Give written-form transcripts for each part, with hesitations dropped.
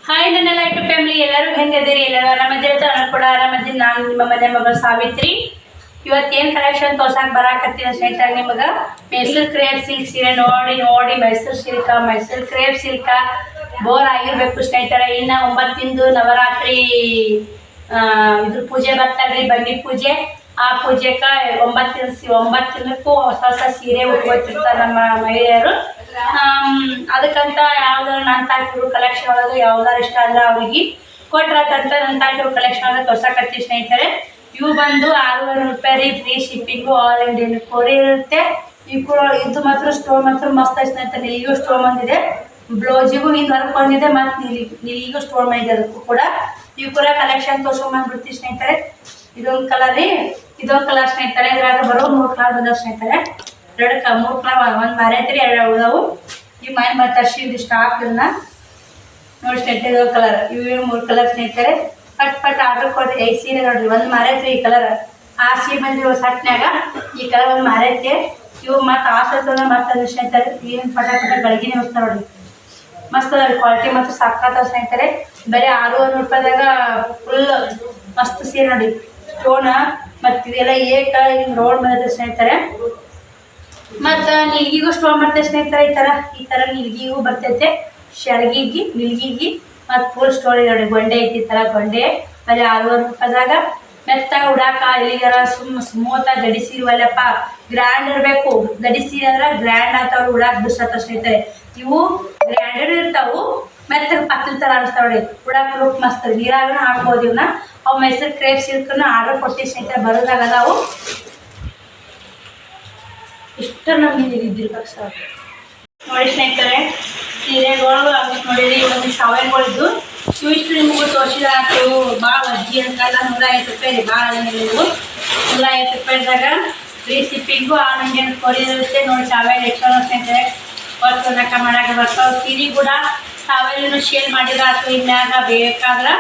Hi ನನ್ನೆಲ್ಲ YouTube family ಎಲ್ಲರೂ ಹೆಂಗದಿರಿ? ಎಲ್ಲರೂ ಆರಾಮದಿರಿ? ನಾನು ಕೂಡ ಆರಾಮದಿನಿ. ನಾನು ನಿಮ್ಮ ಮನೆ ಮಗಳು ಸಾವಿತ್ರಿ. ಇವತ್ತೇನು ಕಲೆಕ್ಷನ್ ತೋರ್ಸಕ್ಕೆ ಬರಾಕತ್ತೀನಿ ಸ್ನೇಹಿತರೆ, ನಿಮಗೆ ಮೈಸೂರು ಕ್ರೇಪ್ ಸಿಲ್ಕ್ ಸೀರೆ ನೋಡಿ ನೋಡಿ ಮೈಸೂರು ಕ್ರೇಪ್ ಸಿಲ್ಕ ಬೋರ್ ಆಗಿರಬೇಕು ಸ್ನೇಹಿತರೆ. ಇನ್ನು 9 ದಿನದ್ದು ನವರಾತ್ರಿ ಇದ್ರ ಪೂಜೆ ಬರ್ತಾಳ್ರಿ, ಬನ್ನಿ ಪೂಜೆ. ಆ ಪೂಜೆಗೆ 9 ದಿನಕ್ಕೂ ಹೊಸ ಹೊಸ ಸೀರೆ ಉಟ್ಕೊತಿರ್ತಾರೆ ನಮ್ಮ ಮಹಿಳೆಯರು. ಅದಕ್ಕಂತ ಯಾವ್ದಾರು ನಾನು ತಾಕಿರೋ ಕಲೆಕ್ಷನ್ ಒಳಗೆ ಯಾವ್ದಾರು ಇಷ್ಟ ಆದ್ರೆ ಅವ್ರಿಗೆ ಕೊಟ್ರಾತಂತ ನನ್ನ ತಾಕಿರೋ ಕಲೆಕ್ಷನ್ ಒಳಗೆ ತೋರ್ಸಕತ್ತೀವಿ ಸ್ನೇಹಿತರೆ. ಇವು ಬಂದು 600 ರೂಪಾಯಿ ರೀ, free shipping, all Indian courier ಇರುತ್ತೆ. ಇದು ಮಾತ್ರ ಸ್ಟೋನ್ ಮಾತ್ರ ಮಸ್ತ್ ಐತೆ ಸ್ನೇಹಿತರೆ. ನಿಲಿಗೂ ಸ್ಟೋನ್ ಬಂದಿದೆ, ಬ್ಲೌಸಿಗೂ ಹಿಂಗೆ ವರ್ಕ್ ಬಂದಿದೆ, ಮತ್ತು ನಿಲಿಗೂ ಸ್ಟೋನ್ ಬಂದಿದೆ. ಅದಕ್ಕೂ ಕೂಡ ಇವು ಕೂಡ ಕಲೆಕ್ಷನ್ ತೋರ್ಸ್ಕೊಂಡ್ಬಂದ್ಬಿಡ್ತೀವಿ ಸ್ನೇಹಿತರೆ. ಇದೊಂದು ಕಲರ್ ರೀ, ಇದೊಂದು ಕಲರ್ ಸ್ನೇಹಿತರೆ. ಇದ್ರಾಗ ಬರೋ 3 ಕಲರ್ ಬಂದಾವ ಸ್ನೇಹಿತರೆ. 3 ಕಲರ್, ಒಂದು ಮಾರೈತ್ರಿ, 2 ಉಳಿದವು. ಈ ಮನೆ ಮತ್ತೆ ಅಷ್ಟು ಸ್ಟಾಕ್ ಇದನ್ನ ನೋಡಿ ಸ್ನೇಹಿತರೆ. ಇದೊಂದು ಕಲರ್, ಇವು 3 ಕಲರ್ ಸ್ನೇಹಿತರೆ. ಪಟ್ ಆರ್ಡರ್ ಕೊಡ್ರಿ. 5 ಸೀರೆ ನೋಡ್ರಿ, ಒಂದು ಮಾರೈತ್ರಿ ಈ ಕಲರ್. ಆ ಸೀರೆ ಬಂದಿರೋ ಸಟ್ನ್ಯಾಗ ಈ ಕಲರ್ ಒಂದು ಮಾರೈತಿ. ಇವು ಮತ್ತು ಆಸತ್ತಂದ್ರೆ ಮತ್ತೆ ಸ್ನೇಹಿತರೆ ಏನು ಪಟ ಗಳಿಗೆನೇ ಹೊಸ್ತಾರ ನೋಡ್ರಿ, ಮಸ್ತ್ ಅದ ಕ್ವಾಲಿಟಿ ಮತ್ತು ಸಕ್ಕತ್ತ ಸ್ನೇಹಿತರೆ. ಬರೀ 600 ರೂಪಾಯಿದಾಗ ಫುಲ್ ಮಸ್ತ್ ಸೀರೆ ನೋಡಿ, ಸ್ಟೋನ ಮತ್ತು ಇದೆಲ್ಲ ಏಕ ಹಿಂಗೆ ರೋಡ್ ಬಂದಿದೆ ಸ್ನೇಹಿತರೆ. ಮತ್ತು ನಿಲ್ಗಿಗೂ ಸ್ಟೋನ್ ಬರ್ತೈತೆ ಸ್ನೇಹಿತರೆ. ಈ ಥರ ನಿಲ್ಗಿಗೂ ಬರ್ತೈತೆ, ಶರ್ಗಿಗಿ ನಿಲ್ಗಿಗಿ ಮತ್ತು ಫುಲ್ ಸ್ಟೋನ್ ಇದೆ ನೋಡಿ. ಗೊಂಡೆ ಐತಿ, ಈ ಥರ ಗೊಂಡೆ. ಬರೀ 600 ರೂಪಾಯಿದಾಗ ಮೆತ್ತಾಗ ಉಡಾಕ ಎಲ್ಲಿಗಾರ ಸ್ಮೂತಾಗಿ ಗಡಿ ಸೀರೆ ಒಲ್ಲಪ್ಪ ಗ್ರ್ಯಾಂಡ್ ಇರಬೇಕು. ಗಡಿ ಸೀರೆ ಅಂದ್ರೆ ಗ್ರ್ಯಾಂಡ್ ಆಗ್ತಾವ್ರಿ, ಉಡಾಕ್ ಬಿಡ್ಸತ್ತ ಸ್ನೇಹಿತರೆ. ಇವು ಗ್ರ್ಯಾಂಡೆಡ್ ಇರ್ತಾವು, ಮೆತ್ತಗೆ ಪತ್ತಲ ಥರ ಅನಿಸ್ತಾವ ನೋಡಿ, ಉಡಾಕ್ ಲುಕ್ ಮಸ್ತ್. ನೀರಾಗನ ಹಾಕ್ಬೋದು ಇವನ್ನ. ಅವು ಮೈಸೂರು ಕ್ರೇಪ್ ಸಿಲ್ಕನ್ನ ಆರ್ಡರ್ ಕೊಡ್ತೀವಿ ಸ್ನೇಹಿತರೆ. ಬರೋದಾಗ ಅದಾವು ಇಷ್ಟು ನಮ್ಗೆ ಇದ್ದಿರ್ಬೇಕು ಸರ್. ನೋಡಿ ಸ್ನೇಹಿತರೆ, ಸೀರೆಗಳು ನೋಡಿರಿ, ಒಂದು ಶಾವೆಗಳಿದ್ದು ಇವಿಷ್ಟು ನಿಮಗೂ ತೋರಿಸಿದ ಆಗ್ತವು. ಭಾಳ ಅಜ್ಜಿ ಅಂತಲ್ಲ, 150 ರೂಪಾಯಿ ರೀ, ಭಾಳ ನೀವು 150 ರೂಪಾಯಿದಾಗ free shipping, all Indian courier ಇರುತ್ತೆ ನೋಡಿ. ಶಾವೆಲ್ ಎಕ್ಸ್ಟ್ರಾ ಸ್ನೇಹಿತರೆ, ಹೊತ್ತು ನಕ ಮಾಡಕ್ಕೆ ಬರ್ತಾವೆ. ಸೀರೆ ಕೂಡ ಶಾವೆಲ್ನು ಶೇರ್ ಮಾಡಿದ್ರೆ ಅಥವಾ ಇನ್ಯಾಗ ಬೇಕಾದ್ರೆ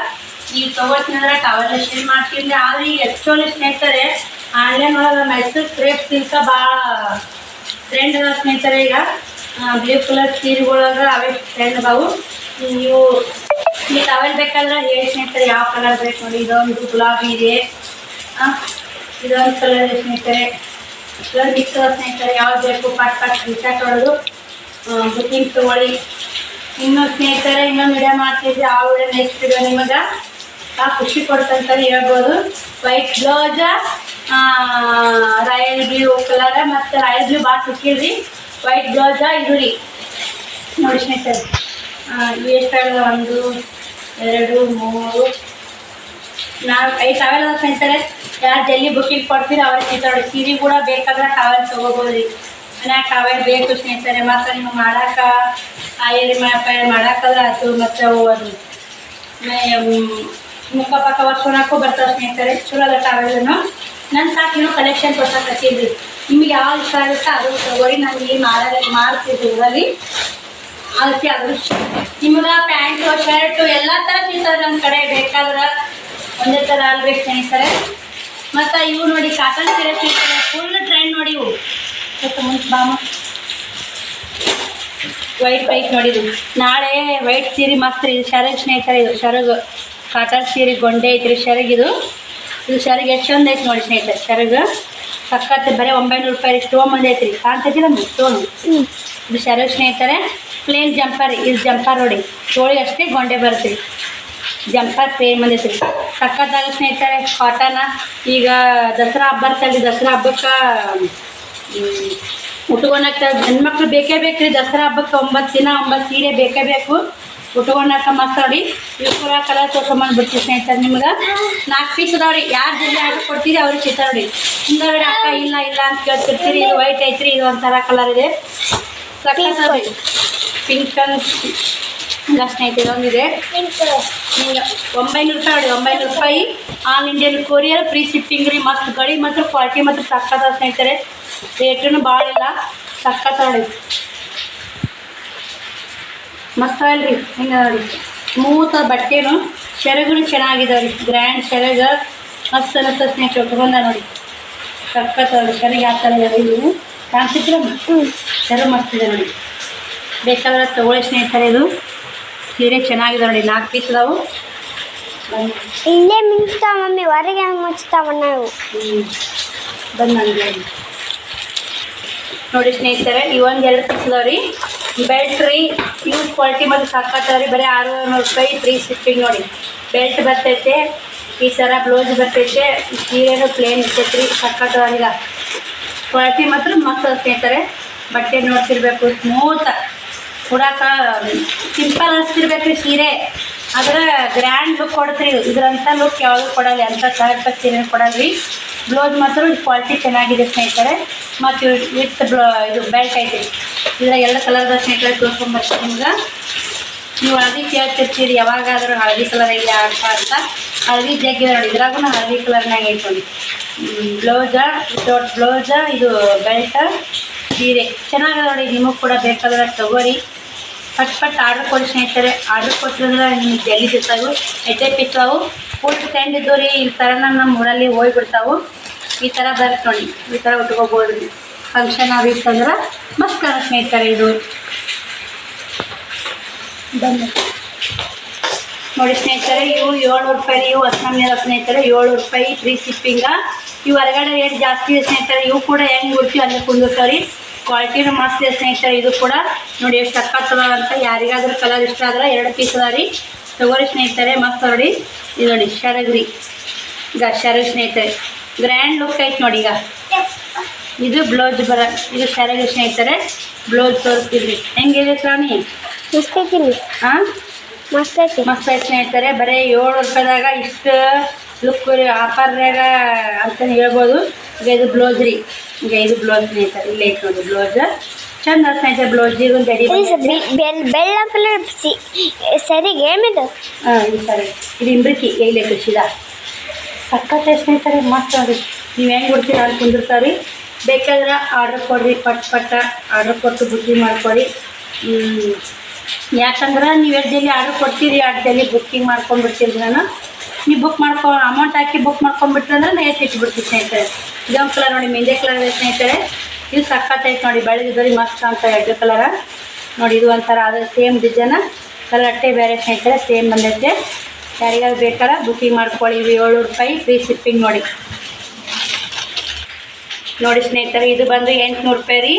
ನೀವು ತೊಗೋತೀನಂದ್ರೆ ಶಾವೆಲ್ಲ ಶೇರ್ ಮಾಡ್ತೀನಿ. ಆದರೆ ಈಗ ಆ್ಯಕ್ಚುಲಿ ಸ್ನೇಹಿತರೆ ಆನ್ಲೈನ್ ಒಳಗೆ ಮೈಸೂರು ಕ್ರೇಪ್ ಸಿಲ್ಕ ಭಾಳ ಟ್ರೆಂಡ್ ಅದ ಸ್ನೇಹಿತರೆ. ಈಗ ಬ್ಲೂ ಕಲರ್ ಸೀರೆಗಳಾಗ ಅವೇ ಟ್ರೆಂಡ್ ಅದಾವು. ನೀವು ಈ ಟವೆಲ್ ಬೇಕಾದ್ರೆ ಹೇಳಿ ಸ್ನೇಹಿತರೆ, ಯಾವ ಕಲರ್ ಬೇಕು ನೋಡಿ. ಇದೊಂದು ಗುಲಾಬಿ ಇದೆ, ಇದೊಂದು ಕಲರ್ ಇದೆ ಸ್ನೇಹಿತರೆ. ಇದೊಂದು ಮಿಕ್ಸ್ ಅದ ಸ್ನೇಹಿತರೆ. ಯಾವ್ದು ಬೇಕು ಪಟ್ ರಿಚಾರ್ಟ್ ಹೊಡೆದು ಬುಕ್ಕಿಂಗ್ ತೊಗೊಳ್ಳಿ. ಇನ್ನು ಸ್ನೇಹಿತರೆ ಇನ್ನೊಂದು ವಿಡಿಯೋ ಮಾಡ್ತಿದ್ವಿ, ಆ ವಿಡಿಯೋ ನೆಕ್ಸ್ಟ್ ವಿಡಿಯೋ ನಿಮಗೆ ಖುಷಿ ಕೊಡ್ತಂತಲೇ ಹೇಳ್ಬೋದು. White blouse, royal blue colour, ಮತ್ತು ರಾಯಲ್ ಬ್ಲೂ ಭಾಳ ಸಿಕ್ಕಿದ್ರಿ. ವೈಟ್ ಬ್ಲೌಸ ಇದು ರೀ ನೋಡಿ ಸ್ನೇಹಿತರೆ. ಇವು ಎಷ್ಟಾಗಲ್ಲ, 1 2 3 4 5 ಟವೆಲ್ ಅದ ಸ್ನೇಹಿತರೆ. ಯಾರು ಜಲ್ದಿ ಬುಕ್ಕಿಂಗ್ ಕೊಡ್ತೀರಿ ಅವ್ರಿಗೆ ಸ್ನೇಹಿತರೆ. ಸೀರೆ ಕೂಡ ಬೇಕಾದ್ರೆ ಟವೆಲ್ ತೊಗೋಬೋದು ರೀ. ಮನ್ಯಾಗ ಟವೆಲ್ ಬೇಕು ಸ್ನೇಹಿತರೆ. ಮತ್ತು ನೀವು ಮಾಡೋಕೆ ಮಾಡೋಕ್ಕಾದ್ರೆ ಆಯ್ತು. ಮತ್ತು ಅವು ಅದು ಮುಖ ಪಕ್ಕ ಒರ್ಸ್ಕೊಳಕ್ಕೂ ಬರ್ತಾವೆ ಸ್ನೇಹಿತರೆ. ಚಲೋ ಅದ ಟವೆಲ್ನು. ನನ್ನ ಸಾಕಿನೂ ಕಲೆಕ್ಷನ್ ಕೊಡ್ಸಕತ್ತೀವಿ. ನಿಮಗೆ ಯಾವ್ದು ಇಷ್ಟ ಆಗುತ್ತೆ ಅದು ತಗೋರಿ. ನಾನು ಈ ಮಾಡ್ತಿದ್ದೆ ಊರಲ್ಲಿ, ಅದಕ್ಕೆ ಅದು ನಿಮ್ಗೆ ಪ್ಯಾಂಟು ಶರ್ಟು ಎಲ್ಲ ಥರ ಸಿಗ್ತದೆ ನನ್ನ ಕಡೆ. ಬೇಕಾದ್ರೆ ಒಂದೇ ಥರ ಅಲ್ಬೇಕು ಸ್ನೇಹಿತರೆ. ಮತ್ತು ಇವು ನೋಡಿ ಕಾಟನ್ ಸೀರೆ ಸಿಗ್ತದೆ, ಫುಲ್ ಟ್ರೆಂಡ್ ನೋಡಿ. ಇವು ಸ್ವಲ್ಪ ಮುಂಚೆ ಬಾಮ ವೈಟ್ ನೋಡಿದ್ದು. ನಾಳೆ ವೈಟ್ ಸೀರೆ ಮಸ್ತ್ ರೀ. ಶರಗ್ ಸ್ನೇಹಿತರೆ, ಇದು ಶರಗ್ ಕಾಟನ್ ಸೀರೆ ಗೊಂಡೆ ಐತ್ರಿ. ಶರಗಿದು ಇದು ಶರಗ್ ಎಷ್ಟು ಚಂದ ಐತೆ ನೋಡಿ ಸ್ನೇಹಿತರೆ. ಶರಗ್ ಸಕ್ಕತ್ತೆ. ಬರೀ 900 ರೂಪಾಯಿ ಸ್ಟೋನ್ ಬಂದೈತ್ರಿ. ಕಾಣ್ತೈತಿ ನಮ್ಮ ಸ್ಟೋನು. ಇದು ಶರಗ್ ಸ್ನೇಹಿತರೆ. ಪ್ಲೇನ್ ಜಂಪರ್, ಇದು ಜಂಪರ್ ನೋಡಿ, ತೋಳಿಗೆ ಅಷ್ಟೇ ಗೊಂಡೆ ಬರ್ತೀವಿ. ಜಂಪರ್ ಪ್ಲೇನ್ ಬಂದೈತ್ರಿ, ಸಕ್ಕತ್ತಾಗ ಸ್ನೇಹಿತರೆ. ಕಾಟನ ಈಗ ದಸರಾ ಹಬ್ಬ ಬರ್ತಲ್ರಿ, ದಸರಾ ಹಬ್ಬಕ್ಕೆ ಉಟ್ಕೊಳಕ್ಕೆ ಹೆಣ್ಮಕ್ಳು ಬೇಕೇ ಬೇಕು ರೀ. ದಸರಾ ಹಬ್ಬಕ್ಕೆ 9 ದಿನ 9 ಸೀರೆ ಬೇಕೇ ಬೇಕು ಉಟ್ಕೊಳಕ್ಕೆ. ಮಸ್ತ್ ನೋಡಿ. ಇವು ಕೂಡ ಕಲರ್ ತೋರ್ಸ್ಕೊಂಬಂದ್ಬಿಡ್ತೀವಿ ಸ್ನೇಹಿತರೆ. ನಿಮ್ಗೆ 4 ಪೀಸ್ ಅದಾವ್ರಿ. ಯಾರು ಜಲ್ದಿ ಆರ್ಡರ್ ಕೊಡ್ತೀರಿ ಅವ್ರಿಗೆ ಸಿಗ್ತಾವೆ ನೋಡಿ. ಹಿಂದಗಡೆ ಅಕ್ಕ ಇಲ್ಲ ಅಂತ ಕೇಳ್ತಿರ್ತೀರಿ. ಇದು ವೈಟ್ ಐತ್ರಿ, ಇದು ಒಂಥರ ಕಲರ್ ಇದೆ, ಸಕ್ಕತ್ತಾಗಿ ಪಿಂಕ್ ಇಲ್ಲ ಸ್ನೇಹಿತರೆ. ಒಂದಿದೆ 900 ರೂಪಾಯಿ ನೋಡಿ. 900 ರೂಪಾಯಿ all Indian courier, free shipping ರೀ. ಮಸ್ತ್ ಗಳಿ ಮತ್ತು ಕ್ವಾಲಿಟಿ ಮತ್ತು ಸಕ್ಕತ್ತ ಸ್ನೇಹಿತರೆ. ರೇಟೂ ಭಾಳ ಇಲ್ಲ, ಸಕ್ಕತ್ತ ನೋಡಿ. ಮಸ್ತ್ ಅಲ್ರಿ. ಹಿಂಗೆ ನೋಡಿ ಸ್ಮೂತ್ ಬಟ್ಟೆನು. ಸೆರಗು ಚೆನ್ನಾಗಿದಾವೆ ರೀ, ಗ್ರ್ಯಾಂಡ್ ಸೆರಗ ಮಸ್ತ್ ಅನ್ನಿಸ್ತದೆ ಸ್ನೇಹಿತರೆ. ಉಟ್ಕೊಂಡ ನೋಡಿ ಸಕ್ಕತ್ತ ನೋಡಿ. ಸೆರಗು ಯಾವ ಥರ ಇದೆ ಇದು ಕಾಣಿಸಿದ್ರೆ ಸೆರಗು ಮಸ್ತ್ ಇದೆ ನೋಡಿ. ಬೇಕಾದ್ರೆ ತೊಗೊಳ್ಳಿ ಸ್ನೇಹಿತರೆ. ಇದು ಸೀರೆ ಚೆನ್ನಾಗಿದೆ ನೋಡಿ, 4 ಪೀಸ್ ಅದಾವು. ಇಲ್ಲೇ ಮಿಂಚ್ತಾವ ಮಮ್ಮಿ, ಹೊರಗೆ ಹಂಗೆ ಮುಚ್ತಾವ ನಾವು. ಬಂದು ನನಗೆ ನೋಡಿ ಸ್ನೇಹಿತರೆ, ಇವೊಂದು 2 ಪೀಸ್ ಅದಾವ್ರಿ. ಬೆಲ್ಟ್ ರೀ, ಯೂಸ್ ಕ್ವಾಲಿಟಿ ಮತ್ತು ಸಾಕಾಗ್ತದ್ರಿ. ಬರೀ 600 ರೂಪಾಯಿ ಫ್ರೀ ಶಿಪ್ಪಿಂಗ್ ನೋಡಿ. ಬೆಲ್ಟ್ ಬರ್ತೈತೆ, ಈ ಥರ ಬ್ಲೌಸ್ ಬರ್ತೈತೆ, ಸೀರೆನೂ ಪ್ಲೇನ್ ಇರ್ತೈತೆ ರೀ. ಸಾಕಾಗ್ತದ ಕ್ವಾಲಿಟಿ ಮಾತ್ರ ಮಸ್ತ್ ಸ್ನೇಹಿತರೆ. ಬಟ್ಟೆ ನೋಡ್ತಿರ್ಬೇಕು, ಸ್ಮೂತ್ ಉಡಾಕ ಸಿಂಪಲ್ ಅನಿಸ್ತಿರ್ಬೇಕು ರೀ ಸೀರೆ. ಆದ್ರೆ ಗ್ರ್ಯಾಂಡ್ ಲುಕ್ ಕೊಡ್ತೀರಿ. ಇದರಂಥ ಲುಕ್ ಯಾವುದು ಕೊಡಲ್ಲ, ಅಂಥ ಸಹಜ ಸೀರೆ ಕೊಡಲ್ಲ ರೀ. ಬ್ಲೌಸ್ ಮಾತ್ರ ಕ್ವಾಲಿಟಿ ಚೆನ್ನಾಗಿದೆ ಸ್ನೇಹಿತರೆ. ಮತ್ತು ವಿತ್ ಇದು ಬೆಲ್ಟ್ ಐತೆ. ಇದ್ರಾಗ 2 ಕಲರ್ದ ಸ್ನೇಹಿತರೆ ತೋರ್ಸ್ಕೊಂಡ್ಬರ್ತೀನಿ ನಿಮ್ಗೆ. ನೀವು ಹಳದಿ ಕೇಳ್ತಿರ್ತೀರಿ, ಯಾವಾಗಾದರೂ ಹಳದಿ ಕಲರ್ ಐತೆ ಅಂತ. ಹಳದಿ ಜಗ್ಗಿದೆ ನೋಡಿ, ಇದ್ರಾಗೂ ಹಳದಿ ಕಲರ್ನಾಗ ಐತೆ ನೋಡಿ. ಬ್ಲೌಜ ಇದು ಬೆಲ್ಟ್, ಸೀರೆ ಚೆನ್ನಾಗಿದೆ ನೋಡಿ. ನಿಮಗೆ ಕೂಡ ಬೇಕಾದ್ರೆ ತಗೋರಿ, ಪಟ್ ಆರ್ಡ್ರ್ ಕೊಡಿ ಸ್ನೇಹಿತರೆ. ಆರ್ಡ್ರ್ ಕೊಟ್ಟರೆ ನಿಮಗೆ ಜಲ್ದಿ ಸಿಗ್ತಾವೆ. ಎಡ್ಡೆ ಪಿಕ್ಕಾವು ಫುಲ್ ಸ್ಟ್ಯಾಂಡ್ ಇದ್ದು ರೀ. ಈ ಥರ ನಮ್ಮ ಊರಲ್ಲಿ ಹೋಗ್ಬಿಡ್ತಾವೆ. ಈ ಥರ ಬರುತ್ತೆ ನೋಡಿ, ಈ ಥರ ಉಟ್ಕೋಬೋದು ರೀ. ಫಂಕ್ಷನ್ ಆಗಿತ್ತಂದ್ರೆ ಮಸ್ತ್ ಕಾಣ ಸ್ನೇಹಿತರೆ. ಇದು ಬನ್ನಿ ನೋಡಿ ಸ್ನೇಹಿತರೆ, ಇವು 700 ರೂಪಾಯಿ. ಇವು ಅಸ್ಸಾಮಿನ ಸ್ನೇಹಿತರೆ 700 ರೂಪಾಯಿ ಫ್ರೀ ಶಿಪ್ಪಿಂಗ. ಇವು ಹೊರಗಡೆ ರೇಟ್ ಜಾಸ್ತಿ ಇದೆ ಸ್ನೇಹಿತರೆ. ಇವು ಕೂಡ ಹೆಂಗೆ ಗುರ್ತಿ ಅಲ್ಲೇ ಕುಂದಿರ್ತಾವೆ. ಕ್ವಾಲಿಟಿನೂ ಮಸ್ತ್ ಇದೆ ಸ್ನೇಹಿತರೆ. ಇದು ಕೂಡ ನೋಡಿ ಎಷ್ಟು ಸಕ್ಕತ್ತದ ಅಂತ. ಯಾರಿಗಾದ್ರೂ ಕಲರ್ ಇಷ್ಟ ಆದ್ರೆ 2 ಪೀಸ್ ಅದ ರೀ, ತಗೋರಿ ಸ್ನೇಹಿತರೆ. ಮಸ್ತ್ ನೋಡಿ, ಇದು ನೋಡಿ ಶರಗ್ರಿ. ಈಗ ಶರಗ್ ಸ್ನೇಹಿತರೆ ಗ್ರ್ಯಾಂಡ್ ಲುಕ್ ಐತೆ ನೋಡಿ. ಈಗ ಇದು ಬ್ಲೌಸ್ ಇದು ಶರಗ್ ಸ್ನೇಹಿತರೆ. ಬ್ಲೌಸ್ ತೋರಿಸ್ತಿದ್ರಿ ಹೆಂಗಿದೆ ಶ್ರಾವಣಿ? ಹಾಂ ಮಸ್ತ್ ಐತಿ ಸ್ನೇಹಿತರೆ. ಬರೀ 700 ರೂಪಾಯಿದಾಗ ಇಷ್ಟು ಲುಕ್ ರೀ, ಆಫರ್ನಾಗ ಅಂತಲೇ ಹೇಳ್ಬೋದು. ಈಗ ಇದು ಬ್ಲೌಸ್ ರೀ. ಈಗ ಇದು ಬ್ಲೌಸ್ ಸ್ನೇಹಿತರೆ, ಇಲ್ಲೇ ಐತೆ ನೋಡಿ ಬ್ಲೌಸ್. ಚಂದ ಸ್ನೇಹಿತರೆ. ಬ್ಲೌಸಿಗೆ ಒಂದು ಅಡಿ ಬೆಲ್ಲ ಕಲರ್ ಸರಿಗೆ ಏನಿದು? ಇದು ಸರಿ. ಇದು ಇಂಬ್ರಿಕಿ ಎಲ್ಲಿ ಕೃಷಿದ ಸಕ್ಕತ್ತೆ ಸ್ನೇಹಿತರೆ. ಮಸ್ತ್ ನೋಡಿ. ನೀವು ಹೆಂಗೆ ಕೊಡ್ತೀರ ಅಲ್ಲಿ ಕುಂದಿರ್ತಾವ್ರಿ. ಬೇಕಾದ್ರೆ ಆರ್ಡ್ರ್ ಕೊಡ್ರಿ, ಪಟ್ ಆರ್ಡ್ರ್ ಕೊಟ್ಟು ಬುಕ್ಕಿಂಗ್ ಮಾಡ್ಕೊಡಿ. ಯಾಕಂದ್ರೆ ನೀವು ಎಷ್ಟು ಜಲ್ದಿ ಆರ್ಡ್ರ್ ಕೊಡ್ತೀರಿ ಅಷ್ಟು ಜಲ್ದಿ ಬುಕ್ಕಿಂಗ್ ಮಾಡ್ಕೊಂಡ್ಬಿಡ್ತೀನಿ ನಾನು. ನೀವು ಬುಕ್ ಅಮೌಂಟ್ ಹಾಕಿ ಬುಕ್ ಮಾಡ್ಕೊಂಡ್ಬಿಟ್ರೆ ಅಂದ್ರೆ ನೇಟ್ ಇಟ್ಬಿಡ್ತೀವಿ ಸ್ನೇಹಿತರೆ. ಇದೊಂದು ಕಲರ್ ನೋಡಿ, ಮೆಂದೆ ಕಲರ್ ಇದೆ ಸ್ನೇಹಿತರೆ. ಇದು ಸಕ್ಕತ್ತೈತೆ ನೋಡಿ, ಬೆಳೆದಿದ್ದರಿ ಮಸ್ತ್ ಅಂತ 2 ಕಲರ ನೋಡಿ. ಇದು ಒಂಥರ ಅದು ಸೇಮ್ ಡಿಸೈನ, ಕಲರ್ ಅಟ್ಟೆ ಬೇರೆ ಸ್ನೇಹಿತರೆ, ಸೇಮ್ ಬಂದೈತೆ. ಯಾರಿಗಾದ್ರು ಬೇಕಾದ್ರೆ ಬುಕ್ಕಿಂಗ್ ಮಾಡ್ಕೊಳ್ಳಿ. 700 ರೂಪಾಯಿ ಫ್ರೀ ಶಿಪ್ಪಿಂಗ್ ನೋಡಿ. ನೋಡಿ ಸ್ನೇಹಿತರೆ, ಇದು ಬಂದು 800 ರೂಪಾಯಿ ರೀ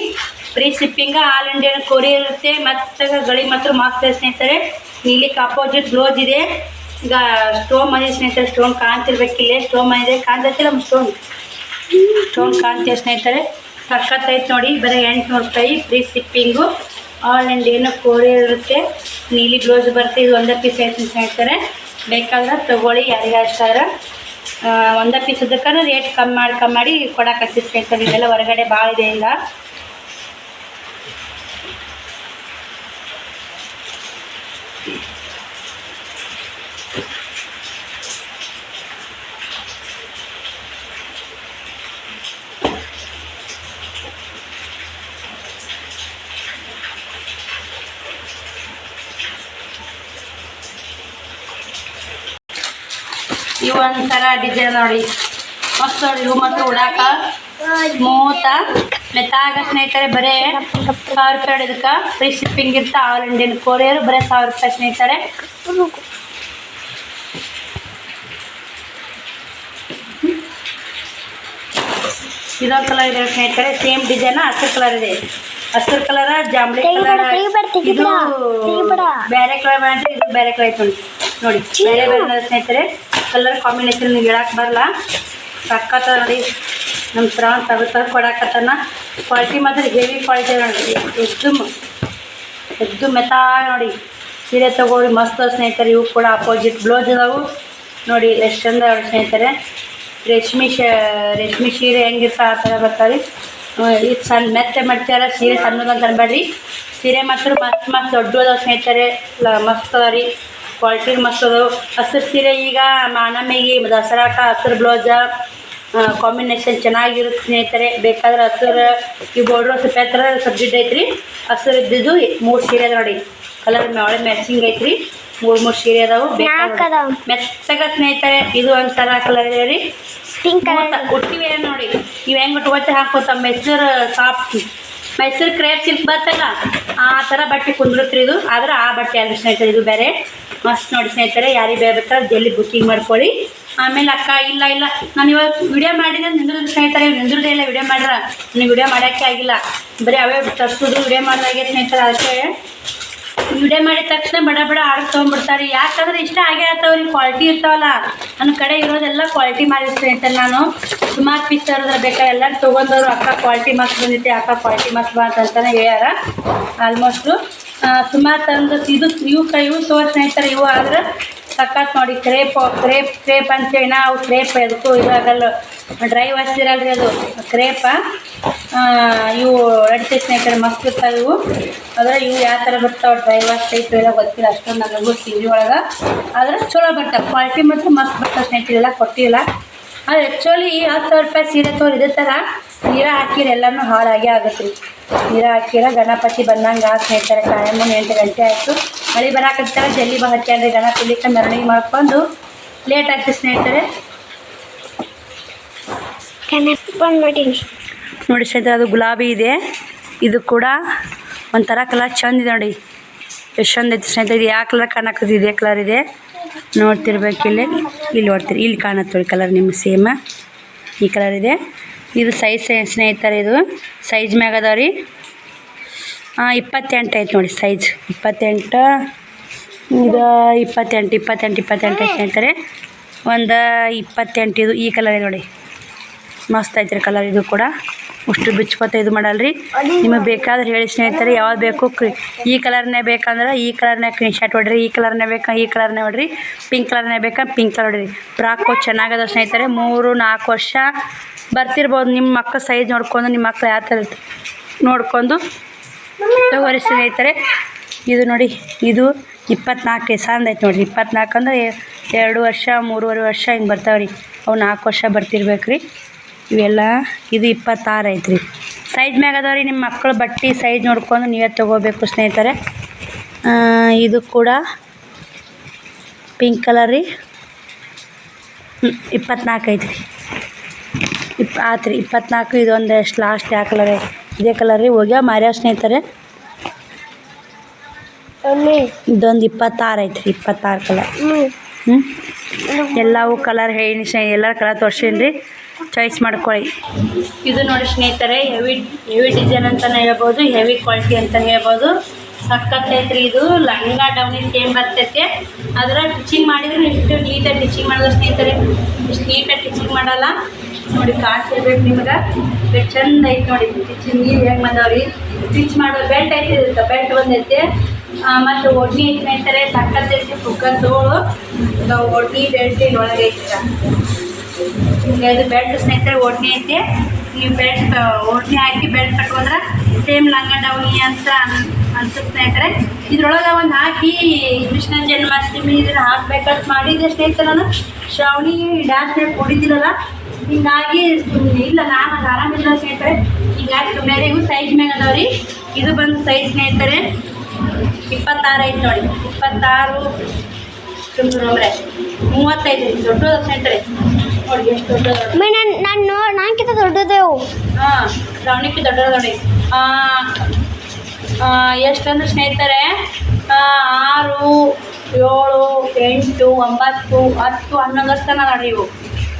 ಫ್ರೀ ಶಿಪ್ಪಿಂಗ. ಆಲ್ ಇಂಡಿಯಾ ಕೊರಿಯರ್ ಇರುತ್ತೆ. ಮತ್ತು ಗಳಿ ಮಾತ್ರ ಮಸ್ತ್ ಇದೆ ಸ್ನೇಹಿತರೆ. ನೀಲಿಕ್ಕೆ ಅಪೋಸಿಟ್ ಬ್ಲೌಸ್ ಇದೆ. ಈಗ ಸ್ಟೋನ್ ಬಂದಿದೆ ಸ್ನೇಹಿತರೆ. ಸ್ಟೋನ್ ಕಾಣ್ತಿರ್ಬೇಕಿಲ್ಲ, ಸ್ಟೋನ್ ಬಂದಿದೆ. ಕಾಣ್ತೈತಿಲ್ಲ ನಮ್ಮ ಸ್ಟೋನ್ ಕಾಣ್ತೀವಿ ಸ್ನೇಹಿತರೆ. ಸಕ್ಕತ್ತೈತೆ ನೋಡಿ. ಬರೀ 800 ರೂಪಾಯಿ free shipping. All India courier ಇರುತ್ತೆ. ನೀಲಿ ಬ್ಲೌಸ್ ಬರುತ್ತೆ. ಇದು 1 ಪೀಸ್ ಐತೆ ಸ್ನೇಹಿತರೆ. ಬೇಕಾದ್ರೆ ತೊಗೊಳ್ಳಿ, ಯಾರಿಗ ಇಷ್ಟ ಆದ್ರೆ. 1 ಪೀಸ್ ಅದಕ್ಕೆ ರೇಟ್ ಕಮ್ಮಿ ಮಾಡಿ ಕೊಡಕ್ಕೆ ಸ್ನೇಹಿತರೆ. ಇದೆಲ್ಲ ಹೊರಗಡೆ ಭಾಳ ಇದೆ ಈಗ. ಇವು ಒಂಥರ ಡಿಸೈನ್ ನೋಡಿ, ಮಸ್ತ್ ನೋಡಿ. ಇವು ಮಾತ್ರ ಉಡಾಕ ಸ್ಮೂತ ಮೆತ್ತಾಗ ಸ್ನೇಹಿತರೆ. ಬರೀ 1000 ರೂಪಾಯಿ ಇದಕ್ಕೆ ಫ್ರೀ ಶಿಪ್ಪಿಂಗ್ ಇರುತ್ತೆ. ಆಲ್ ಇಂಡಿಯನ್ ಕೊರಿಯರ್ ಬರೀ 1000 ರೂಪಾಯಿ ಸ್ನೇಹಿತರೆ. ಇದೊಂದು ಕಲರ್ ಇದೆ ಸ್ನೇಹಿತರೆ. ಸೇಮ್ ಡಿಸೈನ್ ಹಸಿರು ಕಲರ್ ಇದೆ. ಹಸಿರು ಕಲರ್ ಜಾಂಬಳಿ ಕಲರ್. ಇದು ಬೇರೆ ಕಲರ್ ಮಾಡಿದ್ರೆ ಇದು ಬೇರೆ ಕಲರ್ ಐತೆ ನೋಡಿ. ಬೇರೆ ಬೇರೆ ಸ್ನೇಹಿತರೆ. ಕಲರ್ ಕಾಂಬಿನೇಷನ್ ಹೇಳಕ್ಕೆ ಬರಲ್ಲ. ಸಕ್ಕತ್ತ ನೋಡಿ. ನಮ್ಮ ಶ್ರಾವಣ ತಗೋ ಕೊಡಕತ್ತಾನ. ಕ್ವಾಲಿಟಿ ಮಾತ್ರ ಹೆವಿ ಕ್ವಾಲಿಟಿ ನೋಡಿ. ಎದ್ದು ಮೆತ್ತಾ ನೋಡಿ. ಸೀರೆ ತೊಗೊಳ್ಳಿ, ಮಸ್ತ್ ಸ್ನೇಹಿತರೆ. ಇವು ಕೂಡ ಅಪೋಸಿಟ್ ಬ್ಲೌಸ್ ಅದಾವು ನೋಡಿ. ಎಷ್ಟು ಚಂದ ಸ್ನೇಹಿತರೆ. ರೇಷ್ಮೆ ಸೀರೆ ಹೆಂಗಿರ್ತ ಆ ಥರ ಬರ್ತಾವೆ. ಇದು ಸಣ್ಣ ಮೆತ್ತೆ ಮಾಡ್ತಾರ. ಸೀರೆ ಸಣ್ಣದಂತ ಅನ್ಬೇಡ್ರಿ. ಸೀರೆ ಮಾತ್ರ ಮಸ್ತ್ ದೊಡ್ಡ ಅದಾವೆ ಸ್ನೇಹಿತರೆ. ಮಸ್ತ್ ಅದ ರೀ. ಕ್ವಾಲಿಟಿ ಮಸ್ತ್ ಅದಾವೆ. ಹಸಿರು ಸೀರೆ ಈಗ ನಮಗೆ ದಸರಾಕ ಹಸಿರು ಬ್ಲೌಸ ಕಾಂಬಿನೇಷನ್ ಚೆನ್ನಾಗಿರುತ್ತೆ ಸ್ನೇಹಿತರೆ. ಬೇಕಾದ್ರೆ ಹಸಿರು ಈ ಬಾರ್ಡ್ರ್ ಸ್ವಲ್ಪ ಹತ್ರ ಸಬ್ಜೆಕ್ಟ್ ಐತ್ರಿ. ಹಸಿರು ಇದ್ದಿದ್ದು 3 ಸೀರೆ ಅದ ನೋಡಿ. ಕಲರ್ ಒಳ್ಳೆ ಮ್ಯಾಚಿಂಗ್ ಐತ್ರಿ. 3 ಸೀರೆ ಅದಾವು. ಬೇಕಾದ್ರೆ ಮೆತ್ತಗ ಸ್ನೇಹಿತರೆ. ಇದು ಒಂಥರ ಕಲರ್ ಇದೆ ರೀ. ಪಿಂಕ್ ಉಟ್ಟಿವೆ ನೋಡಿ. ನೀವು ಹೆಂಗೆ ಉಟ್ಕೋತ ಹಾಕೋತ ಮೆಚ್ಚರ್ ಸಾಫ್ಟ್ ಮೈಸೂರು ಕ್ರೇಪ್ ಸಿಲ್ಕ್ ಬರ್ತಲ್ಲ ಆ ಥರ ಬಟ್ಟೆ ಕುಂದ್ರತ್ರಿ ಇದು. ಆದ್ರೆ ಆ ಬಟ್ಟೆ ಅಲ್ಲ ಸ್ನೇಹಿತರೆ, ಇದು ಬೇರೆ ಮಸ್ತ್ ನೋಡಿ ಸ್ನೇಹಿತರೆ. ಯಾರಿಗೆ ಬೇರೆ ಬೇಕಾದ್ರೆ ಜಲ್ದಿ ಬುಕ್ಕಿಂಗ್ ಮಾಡ್ಕೊಳ್ಳಿ. ಆಮೇಲೆ ಅಕ್ಕ ಇಲ್ಲ ನಾನು ಇವಾಗ ವಿಡಿಯೋ ಮಾಡಿದ್ರೆ ನಿಂದ್ರದ್ದು ಸ್ನೇಹಿತರೆ, ನಿಂದ್ರದೇ ಇಲ್ಲ ವಿಡಿಯೋ ಮಾಡ್ರೆ ನನಗೆ ವಿಡಿಯೋ ಮಾಡೋಕ್ಕೆ ಆಗಿಲ್ಲ, ಬರೀ ಅವೇ ತರಿಸೋದು ವಿಡಿಯೋ ಮಾಡಿದಾಗೆ ಸ್ನೇಹಿತರೆ. ಅದಕ್ಕೆ ವಿಡಿಯೋ ಮಾಡಿದ ತಕ್ಷಣ ಬಡ ಆರ್ಡರ್ ತೊಗೊಂಡ್ಬಿಡ್ತಾರೆ. ಯಾಕಂದ್ರೆ ಇಷ್ಟ ಆಗೇ ಆಗ್ತಾವ್ರಿ, ಕ್ವಾಲಿಟಿ ಇರ್ತಾವಲ್ಲ. ನನ್ನ ಕಡೆ ಇರೋದೆಲ್ಲ ಕ್ವಾಲಿಟಿ ಮಾಡಿ ಸ್ನೇಹಿತರೆ. ನಾನು ಸುಮಾರು ಪೀಸ್ ಇರೋದ್ರ ಬೇಕಾ ಎಲ್ಲರೂ ತೊಗೊಂಡವರು ಅಕ್ಕ ಕ್ವಾಲಿಟಿ ಮಸ್ತ್ ಬಂದೈತೆ, ಅಕ್ಕ ಕ್ವಾಲಿಟಿ ಮಸ್ತ್ ಬಂತಂತಾನೆ ಹೇಳ್ಯಾರ. ಆಲ್ಮೋಸ್ಟು ಸುಮಾರು ತಂದು ಇವು ತೋರ್ ಸ್ನೇಹಿತರೆ. ಇವು ಆದ್ರೆ ಸಖತ್ ನೋಡಿ ಕ್ರೇಪ್ ಅಂತೇಳಿ ನಾವು ಕ್ರೇಪ್ ಅದಕ್ಕೂ ಇದಾಗಲ್ಲ, ಡ್ರೈ ವಾಶ್ ಇರಲ್ರಿ ಅದು ಕ್ರೇಪ. ಇವು ನಡಿತೈತೆ ಸ್ನೇಹಿತರೆ, ಮಸ್ತ್ ಇರ್ತಾವೆ ಇವು. ಆದರೆ ಇವು ಯಾವ ಥರ ಬರ್ತಾವೆ ಡ್ರೈ ವಾಶ್ ಟೈಪ್ ಎಲ್ಲ ಗೊತ್ತಿಲ್ಲ ಅಷ್ಟೊಂದು ನನಗೂ ಸೀರೆ ಒಳಗೆ. ಆದರೆ ಚಲೋ ಬರ್ತಾವೆ, ಕ್ವಾಲಿಟಿ ಮಾತ್ರ ಮಸ್ತ್ ಬರ್ತಾವೆ ಸ್ನೇಹಿತರೆ. ಎಲ್ಲ ಕೊಟ್ಟಿಲ್ಲ. ಆದರೆ ಆ್ಯಕ್ಚುಲಿ 10,000 ರೂಪಾಯಿ ಸೀರೆ ತೋರು ಇದೇ ಥರ ನೀರ ಹಾಕಿದ್ರೆ ಎಲ್ಲನೂ ಹಾಳಾಗೇ ಆಗುತ್ತೆ ರೀ. ನೀರ ಹಾಕಿರ ಗಣಪತಿ ಬಂದಂಗೆ ಆ ಸ್ನೇಹಿತರೆ. ಟೈಮು 8 ಗಂಟೆ ಆಯಿತು, ಮಳೆ ಬರಾಕತ್ತಾರೆ. ಜಲ್ದಿ ಹಚ್ಚಾಡ್ರಿ ಗಣಪತಿಲಿಕ್ಕೆ ಮೆರವಣಿಗೆ ಮಾಡ್ಕೊಂಡು ಲೇಟ್ ಆಗ್ತದೆ ಸ್ನೇಹಿತರೆ. ನೋಡಿ ಸ್ನೇಹಿತರೆ, ಅದು ಗುಲಾಬಿ ಇದೆ, ಇದು ಕೂಡ ಒಂಥರ ಕಲರ್ ಚಂದ ಇದೆ ನೋಡಿ, ಎಷ್ಟು ಚಂದ ಐತೆ ಸ್ನೇಹಿತರೆ. ಇದು ಯಾವ ಕಲರ್ ಕಾಣಕತ್ತಿದೆ, ಇದೇ ಕಲರ್ ಇದೆ ನೋಡ್ತಿರ್ಬೇಕು. ಇಲ್ಲಿ ನೋಡ್ತೀರಿ, ಇಲ್ಲಿ ಕಾಣತ್ತೆ ಕಲರ್ ನಿಮ್ಮ ಸೇಮ್ ಈ ಕಲರ್ ಇದೆ. ಇದು ಸೈಜ್ ಸ್ನೇಹಿತರೆ, ಇದು ಸೈಜ್ ಮ್ಯಾಗ ಅದಾವ ರೀ. 28 ಐತೆ ನೋಡಿ ಸೈಜ್, 28 ಇದು 28 ಸ್ನೇಹಿತರೆ. ಒಂದು 28 ಇದು ಈ ಕಲರ್ ಇದೆ ನೋಡಿ, ಮಸ್ತ್ ಐತ್ರಿ ಕಲರ್. ಇದು ಕೂಡ ಅಷ್ಟು ಬಿಚ್ಕೋತ ಇದು ಮಾಡಲ್ರಿ. ನಿಮಗೆ ಬೇಕಾದ್ರೆ ಹೇಳಿ ಸ್ನೇಹಿತರೆ, ಯಾವ್ದು ಬೇಕು ಈ ಕಲರ್ನೇ ಬೇಕಂದ್ರೆ ಈ ಕಲರ್ನೇ ಕ್ರೀನ್ ಶಾಟ್ ಹೊಡ್ರಿ, ಈ ಕಲರ್ನೇ ಬೇಕಾ ಈ ಕಲರ್ನೇ ಹೊಡ್ರಿ, ಪಿಂಕ್ ಕಲರ್ನೇ ಬೇಕಾ ಪಿಂಕ್ ಕಲರ್ ಹೊಡ್ರಿ. ಫ್ರಾಕು ಚೆನ್ನಾಗದ ಸ್ನೇಹಿತರೆ, 3-4 ವರ್ಷ ಬರ್ತಿರ್ಬೋದು. ನಿಮ್ಮ ಮಕ್ಕಳು ಸೈಜ್ ನೋಡ್ಕೊಂಡು, ನಿಮ್ಮ ಮಕ್ಕಳು ಯಾವ ಥರ ನೋಡ್ಕೊಂಡು ತಗೋರಿ ಸ್ನೇಹಿತರೆ. ಇದು ನೋಡಿ, ಇದು 24 ಚಂದ ಐತೆ ನೋಡಿರಿ. 24 ಅಂದ್ರೆ 2 ವರ್ಷ 3.5 ವರ್ಷ ಹಿಂಗೆ ಬರ್ತಾವೆ ರೀ. ಅವು 4 ವರ್ಷ ಬರ್ತಿರ್ಬೇಕು ರೀ ಇವೆಲ್ಲ. ಇದು 26 ಐತೆ ರೀ. ಸೈಜ್ ಮ್ಯಾಗ ಅದಾವ ರೀ. ನಿಮ್ಮ ಮಕ್ಕಳು ಬಟ್ಟೆ ಸೈಜ್ ನೋಡ್ಕೊಂಡು ನೀವೇ ತೊಗೋಬೇಕು ಸ್ನೇಹಿತರೆ. ಇದು ಕೂಡ ಪಿಂಕ್ ಕಲರ್ ರೀ. 24 ಐತೆ ರೀ. ಆಯ್ತು ರೀ 24. ಇದೊಂದು ಎಷ್ಟು ಲಾಸ್ಟ್ ಯಾವ ಕಲರ್ ಇದೇ ಕಲರ್ ರೀ. ಹೋಗ್ಯಾವ ಮಾರ್ಯಾವ ಸ್ನೇಹಿತರೆ. ಇದೊಂದು 26 ಐತೆ ರೀ. 26 ಕಲರ್. ಎಲ್ಲವೂ ಕಲರ್ ಹೇಳಿ ಎಲ್ಲರ ಕಲರ್ ತೋರ್ಸೀನಿ ರೀ, ಚಾಯ್ಸ್ ಮಾಡ್ಕೊಳ್ಳಿ. ಇದು ನೋಡಿ ಸ್ನೇಹಿತರೆ, ಹೆವಿ ಡಿಸೈನ್ ಅಂತಲೇ ಹೇಳ್ಬೋದು, ಹೆವಿ ಕ್ವಾಲಿಟಿ ಅಂತಲೇ ಹೇಳ್ಬೋದು. ಸಖತ್ ಐತ್ರಿ. ಇದು ಲಂಗ ಡೌನಿ ಸೇಮ್ ಬರ್ತೈತೆ. ಅದರ ಟಿಚಿಂಗ್ ಮಾಡಿದ್ರೆ ಇಷ್ಟು ನೀಟಾಗಿ ಟಿಚಿಂಗ್ ಮಾಡೋದು ಸ್ನೇಹಿತರೆ. ಇಷ್ಟು ನೀಟಾಗಿ ಟಿಚಿಂಗ್ ಮಾಡಲ್ಲ ನೋಡಿ, ಕಾಣಿಸಿರ್ಬೇಕು ನಿಮ್ಗೆ. ಎಷ್ಟು ಚಂದ ಐತೆ ನೋಡಿ ಟಿಚಿಂಗ್. ನೀವು ಹೆಂಗೆ ಬಂದವ್ರಿ ಸ್ಟಿಚ್ ಮಾಡೋ ಬೆಲ್ಟ್ ಐತೆ, ಬೆಲ್ಟ್ ಬಂದೈತೆ. ಮತ್ತು ಒಡ್ನಿ ಐತೆ ಸ್ನೇಹಿತರೆ, ಸಖತ್ ಐತಿ. ಕುಕ್ಕರ್ ತೋಳು ಒಡ್ನಿ ಬೆಲ್ಟ್ ಒಳಗೆ ಐತೆ. ಇದು ಬೆಲ್ಟ್ ಸ್ನೇಹಿತರೆ, ಒಡ್ನಿ ಐತೆ. ನೀವು ಬೆಲ್ಟ್ ಒಡ್ನಿ ಹಾಕಿ ಬೆಲ್ಟ್ ಕಟ್ಕೊಂಡ್ರೆ ಸೇಮ್ ಲಂಗ ಡೌನಿ ಅಂತ ಅನ್ಸುತ್ತೆ ಸ್ನೇಹಿತರೆ. ಇದ್ರೊಳಗೆ ಒಂದು ಹಾಕಿ ಕೃಷ್ಣ ಜನ್ಮಾಷ್ಟಮಿ ಇದನ್ನು ಹಾಕ್ಬೇಕಂತ ಮಾಡಿದ್ದೆ ಸ್ನೇಹಿತರೆ. ನಾನು ಶ್ರಾವಣಿ ಡ್ಯಾನ್ಸ್ ಕೊಡಿದ್ದಿರಲ್ಲ, ಹೀಗಾಗಿ ಇಲ್ಲ ನಾನು ಅದು ಆರಾಮಿಲ್ಲ ಸ್ನೇಹಿತರೆ. ಹೀಗಾಗಿ ಸುಮ್ಮನೆ ಇವು ಸೈಜ್ ಮ್ಯಾಗ ಅದಾವ ರೀ. ಇದು ಬಂದು ಸೈಜ್ ಸ್ನೇಹಿತರೆ 26 ಐತೆ ನೋಡಿ. 26 ಸುಮ್ಮನೆ 35 ದೊಡ್ಡದ ಸ್ನೇಹಿತರೆ. ನೋಡಿ ಎಷ್ಟು ದೊಡ್ಡದ. ನಾನ್ಕಿಂತ ದೊಡ್ಡದೇವು. ಹಾಂ, ಶ್ರಾವಣಿಕ್ಕೆ ದೊಡ್ಡದ ನೋಡಿ. ಎಷ್ಟಂದ್ರೆ ಸ್ನೇಹಿತರೆ 6, 7, 8, 9, 10, 11 ವರ್ಷನ ನೋಡ್ರಿ. ಇವು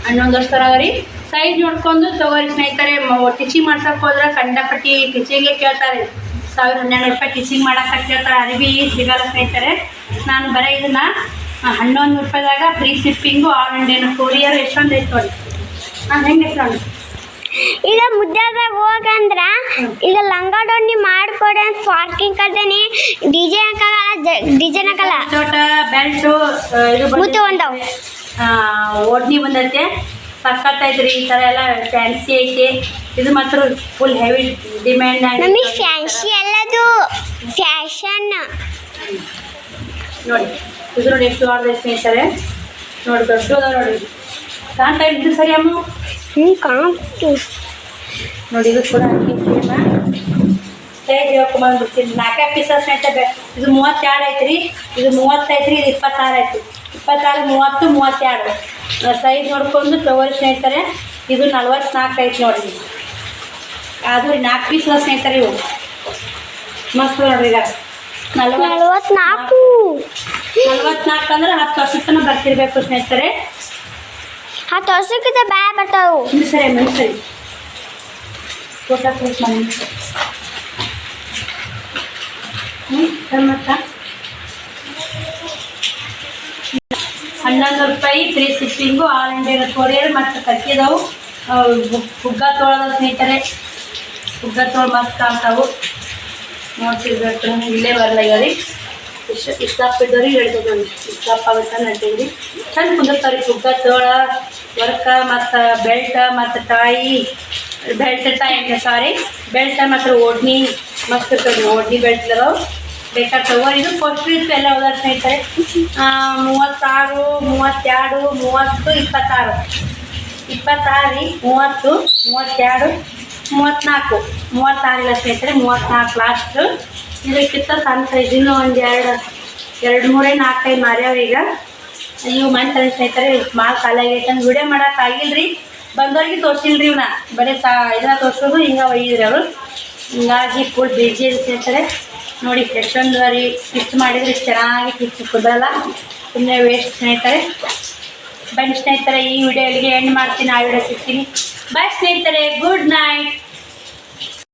11 ವರ್ಷ ರೀ. ಸೈಜ್ ನೋಡ್ಕೊಂಡು ತಗೋರಿ ಸ್ನೇಹಿತರೆ. ಟಿಚಿಂಗ್ ಮಾಡ್ಸಕ್ಕೆ ಹೋದ್ರೆ ಕಂಡಪಟ್ಟಿ ಟಿಚಿಂಗೇ ಕೇಳ್ತಾರೆ. 1,000-1,200 ರೂಪಾಯಿ ಟಿಚಿಂಗ್ ಮಾಡಕ್ಕೆ ಕೇಳ್ತಾರೆ. ಅರಿವಿ ಸಿಗಲ್ಲ ಸ್ನೇಹಿತರೆ. ನಾನು ಬರೀ ಇದನ್ನು 1100 ರೂಪಾಯಿದಾಗ free shipping, all Indian courier ಎಷ್ಟೊಂದು ಐತೆ ನೋಡಿ. ನಾನು ಹೆಂಗೆ ಎಷ್ಟೊಂದು ಈಗ ಮುದ್ದಾದಾಗ ಹೋಗಂದ್ರ ಈಗ ಲಂಗ ಡೊಣ್ಣಿ ಮಾಡ್ಕೊಡಿ ಅಂತ ಪಾರ್ಕಿಂಗ್ ಕರ್ದೇನಿ. ಡಿಸೈನ್ ಹಾಕಲ್ಲ. ಚೋಟ ಬೆಲ್ಟು ಇದು ಮುತ್ತು ಒಂದವು ಓಡ್ನಿ ಬಂದೈತೆ. ಸಖತ್ ಐತ್ರಿ. ಈ ಥರ ಎಲ್ಲ ಫ್ಯಾನ್ಸಿ ಐತೆ. ಇದು ಮಾತ್ರ ಫುಲ್ ಹೆವಿ ಡಿಮ್ಯಾಂಡ್ ಆಗಿ ನಮಗೆ ಫ್ಯಾನ್ಸಿ ಎಲ್ಲದು ಫ್ಯಾಷನ್ ನೋಡಿ. ಇದು ನೋಡಿ ಎಷ್ಟು ಆರ್ಡರ್ ಸ್ನೇಹಿತರೆ. ನೋಡಿ ದೊಡ್ಡ ನೋಡಿ ಕಾಣ್ತಾ ಇದ್ದು ಸರಿ ಅಮ್ಮ. ಕಾಣ್ತು ನೋಡಿ. ಇದು ಕೂಡ ಸೈಜ್ ಹೇಳ್ಕೊಂಬಂದ್ಬಿಡ್ತೀನಿ. 4 ಪೀಸ ಸ್ನೇಹಿತರೆ. ಇದು 32 ಐತ್ರಿ. ಇದು 30 ಐತ್ರಿ. ಇದು 26 ಐತಿ. 26, 30, 32 ಸೈಜ್ ನೋಡ್ಕೊಂಡು ತಗೋರಿ ಸ್ನೇಹಿತರೆ. ಇದು 44 ಐತಿ ನೋಡಿ. ಅದು ರೀ 4 ಪೀಸ್ ಸ್ನೇಹಿತರೆ ಇವು ಮಸ್ತ್ ನೋಡ್ರಿ ಈಗ 44 44 ಅಂದ್ರೆ 10 ವರ್ಷ ತನಕ ಬರ್ತಿರ್ಬೇಕು ಸ್ನೇಹಿತರೆ. 10 ವರ್ಷಕ್ಕಿಂತ ಬ್ಯಾಗ್ ಬರ್ತಾವು. ಸರಿ ಫೋಟೋ ಕ್ಲಿಕ್ ಮಾಡಿ ಮತ್ತು 11 ರೂಪಾಯಿ free shipping, all India courier ಮತ್ತು ಕಟ್ಟಿದವು. ಹುಗ್ಗ ತೋಳದ ಸ್ನೇಹಿತರೆ, ಹುಗ್ಗ ತೋಳು ಮಸ್ತ್ ಕಾಣ್ತಾವು ನೋಡ್ತಿರ್ಬೇಕು. ಇಲ್ಲೇ ಬರಲ್ಲ ರೀ ಇಷ್ಟಪ್ಪ ಇದ್ದವ್ರಿ ಹೇಳ್ತಿದ್ದೀವಿ, ಇಷ್ಟಪ್ಪ ಆಗುತ್ತೆ ನಡ್ತೀವಿ. ಚಂದ ಕುಂದಿರ್ತಾವ್ರಿ ಹುಗ್ಗ ತೋಳ ವರ್ಕ ಮತ್ತು ಬೆಲ್ಟ್ ಮತ್ತು ಟಾಯಿ ಬೆಲ್ಟ್ ಮತ್ತು ಓಡ್ನಿ ಮಸ್ತ್ ಇರ್ತದೆ. ಓಡ್ನಿ ಬೆಲ್ಟ್ ಇದಾವೆ ಬೇಕಾದ್ರೆ ತಗೋ. ಇದು ಕೊಟ್ಟು ಎಲ್ಲ ಹೋದಾರ ಸ್ನೇಹಿತರೆ 36, 32, 30, 26 ರೀ 30, 32, 34 ಇಲ್ಲ ಸ್ನೇಹಿತರೆ 34 ಲಾಸ್ಟು. ಇದಕ್ಕಿಂತ ಸಣ್ಣ ಸೈಜ್ ಇನ್ನೂ ಒಂದು 2, 3, 4 ಮಾರ್ಯಾವ ಈಗ. ಇವು ಮಂತ್ ಸ್ನೇಹಿತರೆ ಮಾಲ್ ಖಾಲಿ ಆಗೈತೆ ಅಂತ ವಿಡಿಯೋ ಮಾಡೋಕ್ಕಾಗಿಲ್ಲ ರೀ. ಬಂದವ್ರಿಗೆ ತೋರಿಸಿಲ್ಲ ರೀ ಇವ್ನ, ಬರೀ ಇದನ್ನ ತೋರಿಸೋದು ಹಿಂಗೆ ಒಯ್ಯಿದ್ರಿ ಅವರು. ಹಿಂಗಾಗಿ ಫುಲ್ ಬಿಜಿ ಸ್ನೇಹಿತರೆ. ನೋಡಿ ಎಷ್ಟೊಂದು ರೀ ಸ್ಟಿಚ್ ಮಾಡಿದರೆ ಚೆನ್ನಾಗಿ ಸ್ಟಿಚ್ ಕುದಲ್ಲ, ಸುಮ್ಮನೆ ವೇಸ್ಟ್ ಸ್ನೇಹಿತರೆ. ಬನ್ನಿ ಸ್ನೇಹಿತರೆ, ಈ ವಿಡಿಯೋ ಇಲ್ಲಿಗೆ ಎಂಡ್ ಮಾಡ್ತೀನಿ. ಆ ವಿಡಿಯೋ ಸಿಗ್ತೀನಿ. ಬಾಯ್ ಸ್ನೇಹಿತರೆ, ಗುಡ್ ನೈಟ್.